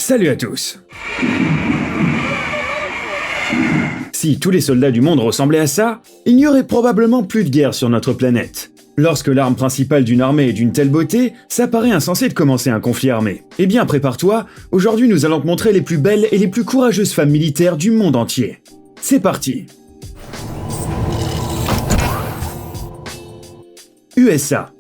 Salut à tous. Si tous les soldats du monde ressemblaient à ça, il n'y aurait probablement plus de guerre sur notre planète. Lorsque l'arme principale d'une armée est d'une telle beauté, ça paraît insensé de commencer un conflit armé. Eh bien, prépare-toi, aujourd'hui nous allons te montrer les plus belles et les plus courageuses femmes militaires du monde entier. C'est parti. USA.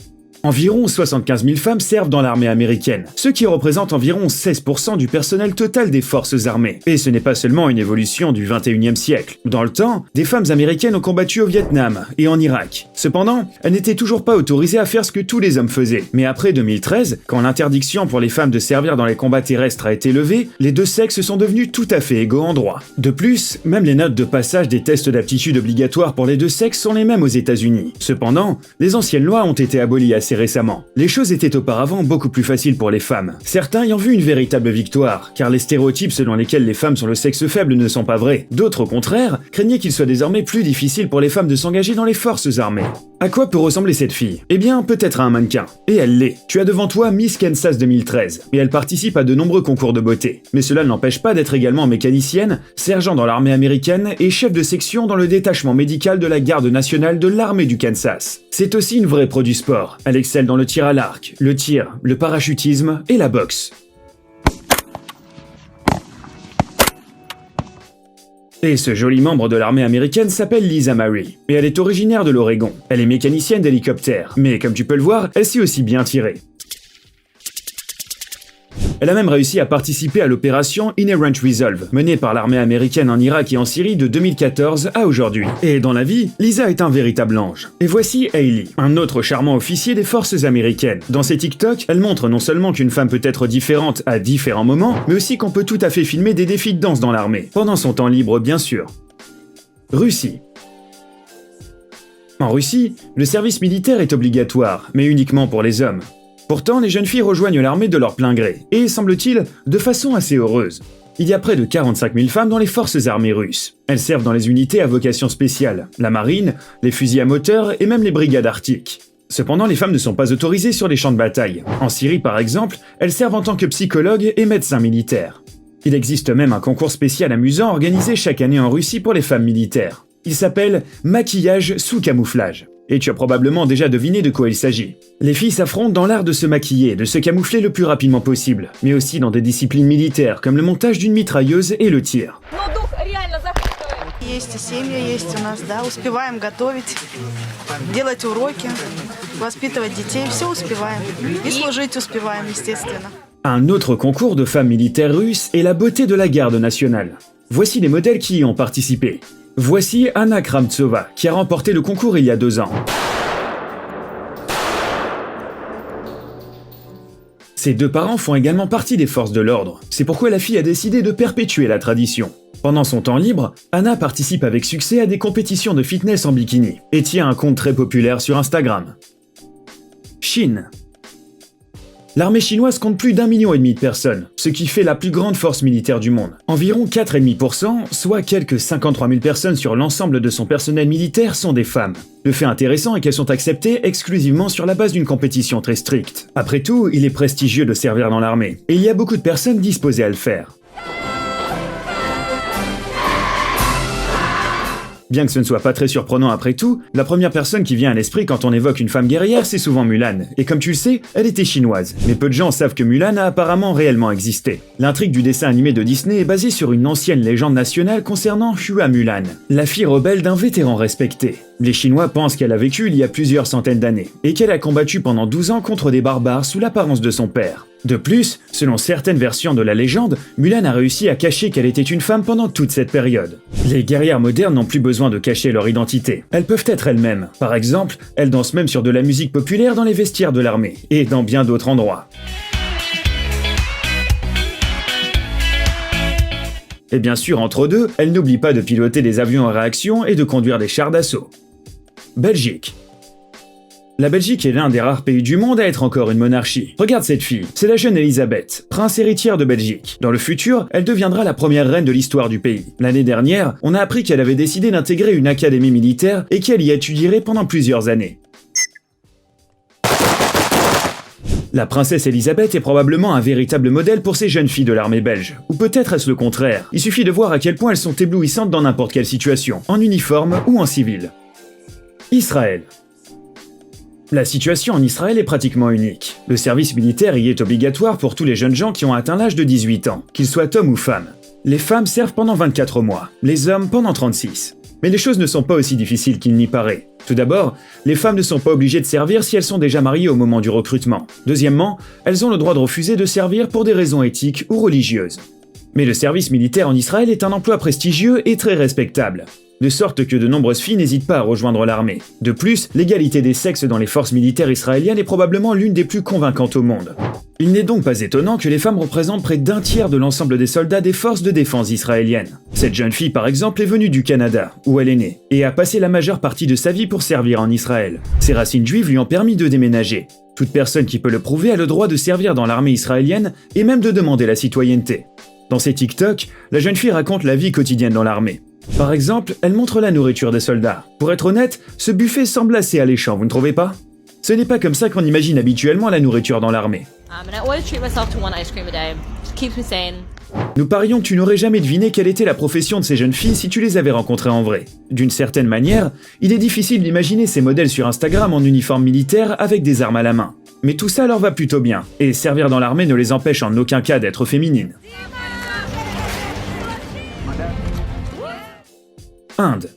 Environ 75 000 femmes servent dans l'armée américaine, ce qui représente environ 16% du personnel total des forces armées. Et ce n'est pas seulement une évolution du 21e siècle. Dans le temps, des femmes américaines ont combattu au Vietnam et en Irak. Cependant, elles n'étaient toujours pas autorisées à faire ce que tous les hommes faisaient. Mais après 2013, quand l'interdiction pour les femmes de servir dans les combats terrestres a été levée, les deux sexes sont devenus tout à fait égaux en droit. De plus, même les notes de passage des tests d'aptitude obligatoires pour les deux sexes sont les mêmes aux États-Unis. Cependant, les anciennes lois ont été abolies assez récemment. Les choses étaient auparavant beaucoup plus faciles pour les femmes. Certains y ont vu une véritable victoire, car les stéréotypes selon lesquels les femmes sont le sexe faible ne sont pas vrais. D'autres, au contraire, craignaient qu'il soit désormais plus difficile pour les femmes de s'engager dans les forces armées. À quoi peut ressembler cette fille? Eh bien, peut-être à un mannequin. Et elle l'est. Tu as devant toi Miss Kansas 2013, et elle participe à de nombreux concours de beauté. Mais cela ne l'empêche pas d'être également mécanicienne, sergent dans l'armée américaine et chef de section dans le détachement médical de la garde nationale de l'armée du Kansas. C'est aussi une vraie pro du sport. Elle excelle dans le tir à l'arc, le tir, le parachutisme et la boxe. Et ce joli membre de l'armée américaine s'appelle Lisa Marie, et elle est originaire de l'Oregon. Elle est mécanicienne d'hélicoptère, mais comme tu peux le voir, elle sait aussi bien tirer. Elle a même réussi à participer à l'opération Inherent Resolve, menée par l'armée américaine en Irak et en Syrie de 2014 à aujourd'hui. Et dans la vie, Lisa est un véritable ange. Et voici Hailey, un autre charmant officier des forces américaines. Dans ses TikTok, elle montre non seulement qu'une femme peut être différente à différents moments, mais aussi qu'on peut tout à fait filmer des défis de danse dans l'armée, pendant son temps libre bien sûr. Russie. En Russie, le service militaire est obligatoire, mais uniquement pour les hommes. Pourtant, les jeunes filles rejoignent l'armée de leur plein gré, et semble-t-il, de façon assez heureuse. Il y a près de 45 000 femmes dans les forces armées russes. Elles servent dans les unités à vocation spéciale, la marine, les fusils à moteur et même les brigades arctiques. Cependant, les femmes ne sont pas autorisées sur les champs de bataille. En Syrie, par exemple, elles servent en tant que psychologues et médecins militaires. Il existe même un concours spécial amusant organisé chaque année en Russie pour les femmes militaires. Il s'appelle « Maquillage sous camouflage ». Et tu as probablement déjà deviné de quoi il s'agit. Les filles s'affrontent dans l'art de se maquiller, de se camoufler le plus rapidement possible, mais aussi dans des disciplines militaires comme le montage d'une mitrailleuse et le tir. Есть и семьи, есть у нас, да, успеваем готовить, делать уроки, воспитывать детей, все успеваем. И служить успеваем, естественно. Un autre concours de femmes militaires russes est la beauté de la garde nationale. Voici les modèles qui y ont participé. Voici Anna Kramtsova, qui a remporté le concours il y a 2 ans. Ses 2 parents font également partie des forces de l'ordre. C'est pourquoi la fille a décidé de perpétuer la tradition. Pendant son temps libre, Anna participe avec succès à des compétitions de fitness en bikini et tient un compte très populaire sur Instagram. Chine. L'armée chinoise compte plus d'1,5 million de personnes, ce qui fait la plus grande force militaire du monde. Environ 4,5%, soit quelques 53 000 personnes sur l'ensemble de son personnel militaire sont des femmes. Le fait intéressant est qu'elles sont acceptées exclusivement sur la base d'une compétition très stricte. Après tout, il est prestigieux de servir dans l'armée, et il y a beaucoup de personnes disposées à le faire. Bien que ce ne soit pas très surprenant après tout, la première personne qui vient à l'esprit quand on évoque une femme guerrière, c'est souvent Mulan. Et comme tu le sais, elle était chinoise. Mais peu de gens savent que Mulan a apparemment réellement existé. L'intrigue du dessin animé de Disney est basée sur une ancienne légende nationale concernant Hua Mulan, la fille rebelle d'un vétéran respecté. Les Chinois pensent qu'elle a vécu il y a plusieurs centaines d'années, et qu'elle a combattu pendant 12 ans contre des barbares sous l'apparence de son père. De plus, selon certaines versions de la légende, Mulan a réussi à cacher qu'elle était une femme pendant toute cette période. Les guerrières modernes n'ont plus besoin de cacher leur identité. Elles peuvent être elles-mêmes. Par exemple, elles dansent même sur de la musique populaire dans les vestiaires de l'armée, et dans bien d'autres endroits. Et bien sûr, entre deux, elles n'oublient pas de piloter des avions à réaction et de conduire des chars d'assaut. Belgique. La Belgique est l'un des rares pays du monde à être encore une monarchie. Regarde cette fille, c'est la jeune Elisabeth, prince héritière de Belgique. Dans le futur, elle deviendra la première reine de l'histoire du pays. L'année dernière, on a appris qu'elle avait décidé d'intégrer une académie militaire et qu'elle y étudierait pendant plusieurs années. La princesse Elisabeth est probablement un véritable modèle pour ces jeunes filles de l'armée belge. Ou peut-être est-ce le contraire. Il suffit de voir à quel point elles sont éblouissantes dans n'importe quelle situation, en uniforme ou en civil. Israël. La situation en Israël est pratiquement unique. Le service militaire y est obligatoire pour tous les jeunes gens qui ont atteint l'âge de 18 ans, qu'ils soient hommes ou femmes. Les femmes servent pendant 24 mois, les hommes pendant 36. Mais les choses ne sont pas aussi difficiles qu'il n'y paraît. Tout d'abord, les femmes ne sont pas obligées de servir si elles sont déjà mariées au moment du recrutement. Deuxièmement, elles ont le droit de refuser de servir pour des raisons éthiques ou religieuses. Mais le service militaire en Israël est un emploi prestigieux et très respectable. De sorte que de nombreuses filles n'hésitent pas à rejoindre l'armée. De plus, l'égalité des sexes dans les forces militaires israéliennes est probablement l'une des plus convaincantes au monde. Il n'est donc pas étonnant que les femmes représentent près d'un tiers de l'ensemble des soldats des forces de défense israéliennes. Cette jeune fille, par exemple, est venue du Canada, où elle est née, et a passé la majeure partie de sa vie pour servir en Israël. Ses racines juives lui ont permis de déménager. Toute personne qui peut le prouver a le droit de servir dans l'armée israélienne et même de demander la citoyenneté. Dans ses TikTok, la jeune fille raconte la vie quotidienne dans l'armée. Par exemple, elle montre la nourriture des soldats. Pour être honnête, ce buffet semble assez alléchant, vous ne trouvez pas? Ce n'est pas comme ça qu'on imagine habituellement la nourriture dans l'armée. Nous parions que tu n'aurais jamais deviné quelle était la profession de ces jeunes filles si tu les avais rencontrées en vrai. D'une certaine manière, il est difficile d'imaginer ces modèles sur Instagram en uniforme militaire avec des armes à la main. Mais tout ça leur va plutôt bien, et servir dans l'armée ne les empêche en aucun cas d'être féminines. Inde.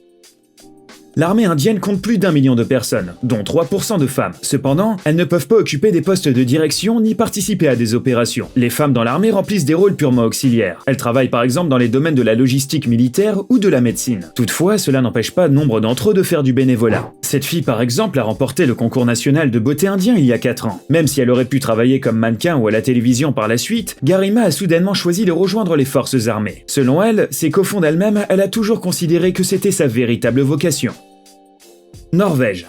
L'armée indienne compte plus d'1 million de personnes, dont 3% de femmes. Cependant, elles ne peuvent pas occuper des postes de direction ni participer à des opérations. Les femmes dans l'armée remplissent des rôles purement auxiliaires. Elles travaillent par exemple dans les domaines de la logistique militaire ou de la médecine. Toutefois, cela n'empêche pas nombre d'entre eux de faire du bénévolat. Cette fille par exemple a remporté le concours national de beauté indien il y a 4 ans. Même si elle aurait pu travailler comme mannequin ou à la télévision par la suite, Garima a soudainement choisi de rejoindre les forces armées. Selon elle, c'est qu'au fond d'elle-même, elle a toujours considéré que c'était sa véritable vocation. Norvège.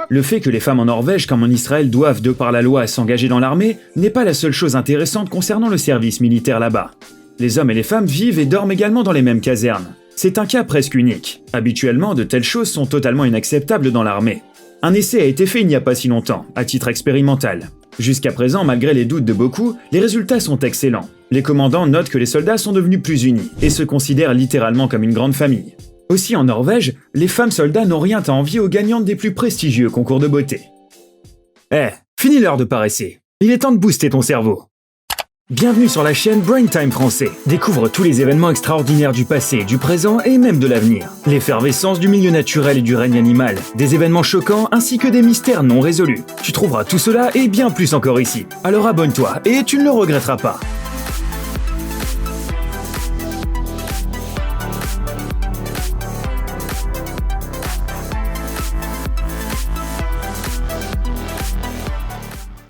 Le fait que les femmes en Norvège comme en Israël doivent, de par la loi, s'engager dans l'armée n'est pas la seule chose intéressante concernant le service militaire là-bas. Les hommes et les femmes vivent et dorment également dans les mêmes casernes. C'est un cas presque unique. Habituellement, de telles choses sont totalement inacceptables dans l'armée. Un essai a été fait il n'y a pas si longtemps, à titre expérimental. Jusqu'à présent, malgré les doutes de beaucoup, les résultats sont excellents. Les commandants notent que les soldats sont devenus plus unis et se considèrent littéralement comme une grande famille. Aussi en Norvège, les femmes soldats n'ont rien à envier aux gagnantes des plus prestigieux concours de beauté. Fini l'heure de paresser. Il est temps de booster ton cerveau. Bienvenue sur la chaîne Brain Time Français. Découvre tous les événements extraordinaires du passé, du présent et même de l'avenir. L'effervescence du milieu naturel et du règne animal, des événements choquants ainsi que des mystères non résolus. Tu trouveras tout cela et bien plus encore ici. Alors abonne-toi et tu ne le regretteras pas.